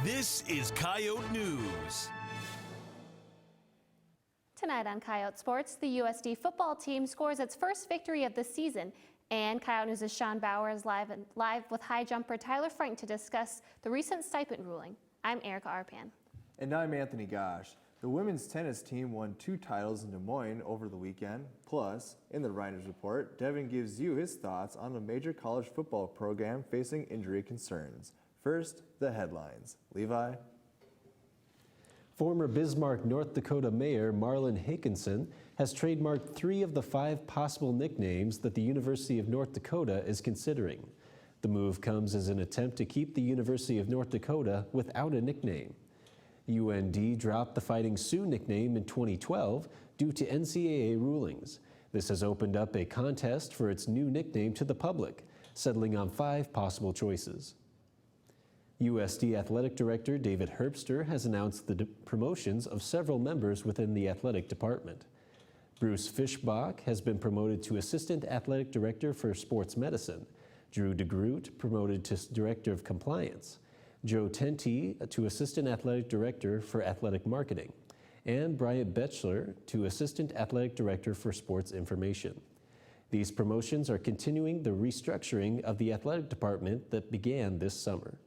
This is Coyote News. Tonight on Coyote Sports, the USD football team scores its first victory of the season. And Coyote News' Sean Bauer is live with high jumper Tyler Frank to discuss the recent stipend ruling. I'm Erica Arpan. And I'm Anthony Gosh. The women's tennis team won 2 titles in Des Moines over the weekend. Plus, in the Writers Report, Devin gives you his thoughts on a major college football program facing injury concerns. First, the headlines. Levi? Former Bismarck, North Dakota Mayor Marlon Hakinson has trademarked 3 of the 5 possible nicknames that the University of North Dakota is considering. The move comes as an attempt to keep the University of North Dakota without a nickname. UND dropped the Fighting Sioux nickname in 2012 due to NCAA rulings. This has opened up a contest for its new nickname to the public, settling on 5 possible choices. USD Athletic Director David Herbster has announced the promotions of several members within the athletic department. Bruce Fischbach has been promoted to Assistant Athletic Director for Sports Medicine. Drew DeGroot promoted to Director of Compliance. Joe Tenti to Assistant Athletic Director for Athletic Marketing. And Bryant Betchler to Assistant Athletic Director for Sports Information. These promotions are continuing the restructuring of the athletic department that began this summer.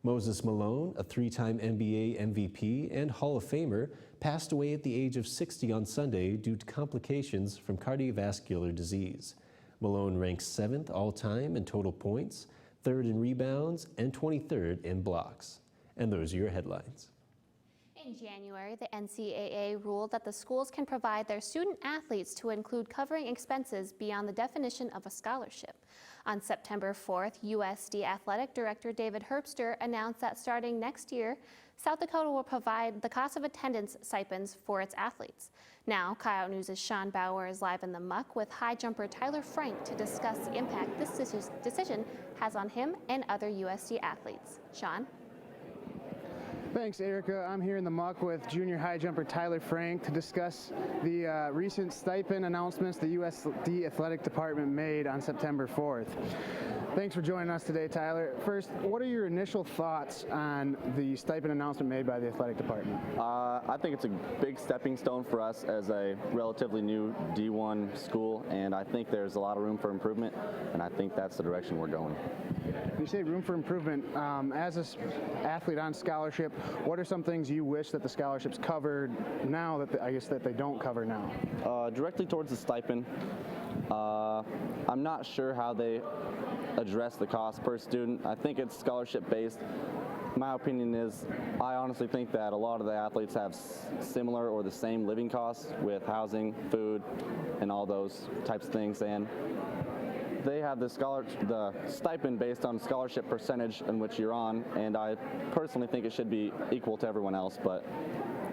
Moses Malone, a 3-time NBA MVP and Hall of Famer, passed away at the age of 60 on Sunday due to complications from cardiovascular disease. Malone ranks 7th all-time in total points, 3rd in rebounds, and 23rd in blocks. And those are your headlines. In January, the NCAA ruled that the schools can provide their student athletes to include covering expenses beyond the definition of a scholarship. On September 4th, USD Athletic Director David Herbster announced that starting next year, South Dakota will provide the cost of attendance stipends for its athletes. Now, Coyote News' Sean Bauer is live in the muck with high jumper Tyler Frank to discuss the impact this decision has on him and other USD athletes. Sean? Thanks, Erica. I'm here in the muck with junior high jumper Tyler Frank to discuss the recent stipend announcements the USD Athletic Department made on September 4th. Thanks for joining us today, Tyler. First, what are your initial thoughts on the stipend announcement made by the athletic department? I think it's a big stepping stone for us as a relatively new D1 school, and I think there's a lot of room for improvement, and I think that's the direction we're going. You say room for improvement. As an athlete on scholarship, what are some things you wish that the scholarships covered now that I guess that they don't cover now? Directly towards the stipend, I'm not sure how they address the cost per student. I think it's scholarship based. My opinion is I honestly think that a lot of the athletes have similar or the same living costs with housing, food, and all those types of things, and they have the stipend based on scholarship percentage in which you're on, and I personally think it should be equal to everyone else, but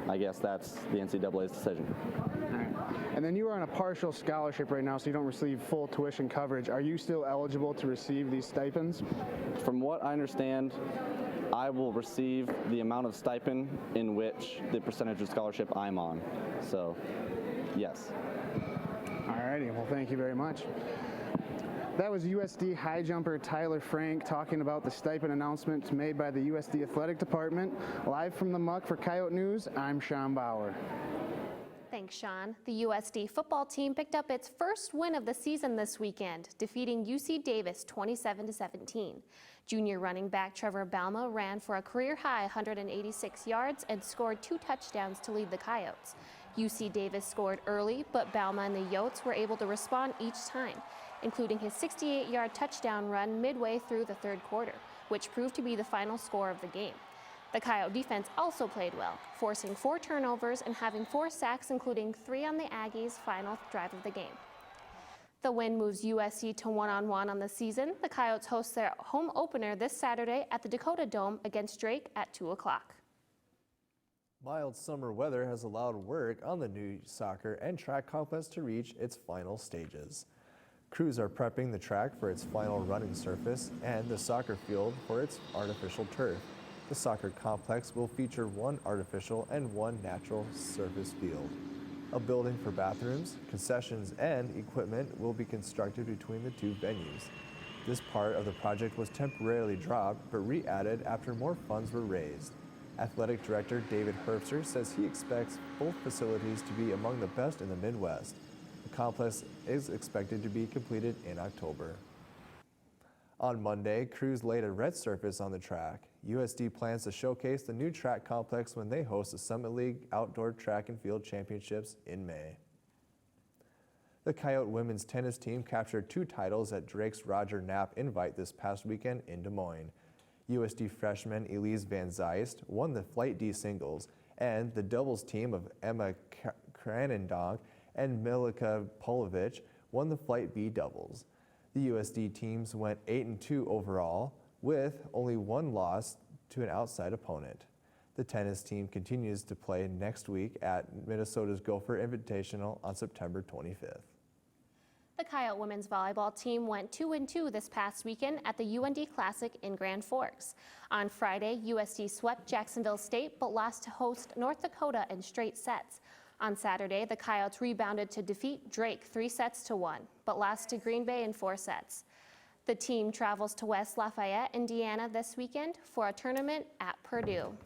I guess that's the NCAA's decision. All right. And then you are on a partial scholarship right now, so you don't receive full tuition coverage. Are you still eligible to receive these stipends? From what I understand, I will receive the amount of stipend in which the percentage of scholarship I'm on. So, yes. All righty. Well, thank you very much. That was USD high jumper Tyler Frank talking about the stipend announcements made by the USD Athletic Department. Live from the muck for Coyote News, I'm Sean Bauer. Thanks, Sean. The USD football team picked up its first win of the season this weekend, defeating UC Davis 27-17. Junior running back Trevor Balma ran for a career-high 186 yards and scored 2 touchdowns to lead the Coyotes. UC Davis scored early, but Balma and the Yotes were able to respond each time, including his 68-yard touchdown run midway through the 3rd quarter, which proved to be the final score of the game. The Coyote defense also played well, forcing 4 turnovers and having 4 sacks, including 3 on the Aggies' final drive of the game. The win moves USC to 1-on-1 on the season. The Coyotes host their home opener this Saturday at the Dakota Dome against Drake at 2 o'clock. Mild summer weather has allowed work on the new soccer and track complex to reach its final stages. Crews are prepping the track for its final running surface and the soccer field for its artificial turf. The soccer complex will feature 1 artificial and 1 natural surface field. A building for bathrooms, concessions, and equipment will be constructed between the 2 venues. This part of the project was temporarily dropped but re-added after more funds were raised. Athletic Director David Herbster says he expects both facilities to be among the best in the Midwest. The complex is expected to be completed in October. On Monday, crews laid a red surface on the track. USD plans to showcase the new track complex when they host the Summit League Outdoor Track and Field Championships in May. The Coyote women's tennis team captured 2 titles at Drake's Roger Knapp Invite this past weekend in Des Moines. USD freshman Elise Van Zeist won the Flight D singles, and the doubles team of Emma Kranendonk and Milika Polovic won the Flight B doubles. The USD teams went 8-2 overall, with only 1 loss to an outside opponent. The tennis team continues to play next week at Minnesota's Gopher Invitational on September 25th. The Coyote women's volleyball team went 2-2 this past weekend at the UND Classic in Grand Forks. On Friday, USD swept Jacksonville State but lost to host North Dakota in straight sets. On Saturday, the Coyotes rebounded to defeat Drake 3-1, but lost to Green Bay in 4 sets. The team travels to West Lafayette, Indiana this weekend for a tournament at Purdue.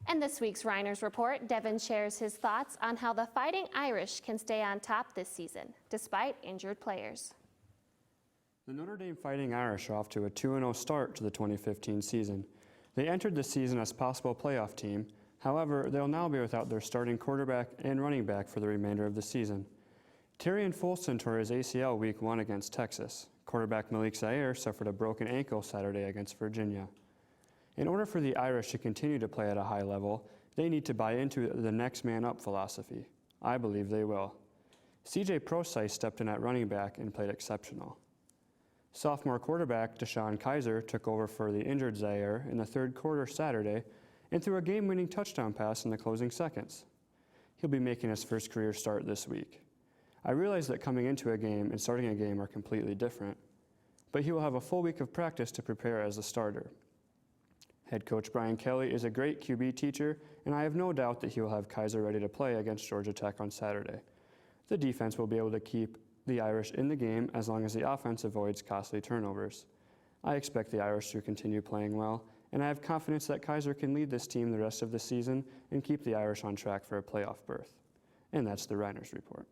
And this week's Reiners Report, Devin shares his thoughts on how the Fighting Irish can stay on top this season, despite injured players. The Notre Dame Fighting Irish are off to a 2-0 start to the 2015 season. They entered the season as possible playoff team. However, they'll now be without their starting quarterback and running back for the remainder of the season. Tyrion Folston tore his ACL Week 1 against Texas. Quarterback Malik Zaire suffered a broken ankle Saturday against Virginia. In order for the Irish to continue to play at a high level, they need to buy into the next man up philosophy. I believe they will. CJ Prosise stepped in at running back and played exceptional. Sophomore quarterback Deshaun Kaiser took over for the injured Zaire in the 3rd quarter Saturday and threw a game-winning touchdown pass in the closing seconds. He'll be making his first career start this week. I realize that coming into a game and starting a game are completely different, but he will have a full week of practice to prepare as a starter. Head coach Brian Kelly is a great QB teacher, and I have no doubt that he will have Kaiser ready to play against Georgia Tech on Saturday. The defense will be able to keep the Irish in the game as long as the offense avoids costly turnovers. I expect the Irish to continue playing well, and I have confidence that Kaiser can lead this team the rest of the season and keep the Irish on track for a playoff berth. And that's the Reiners Report.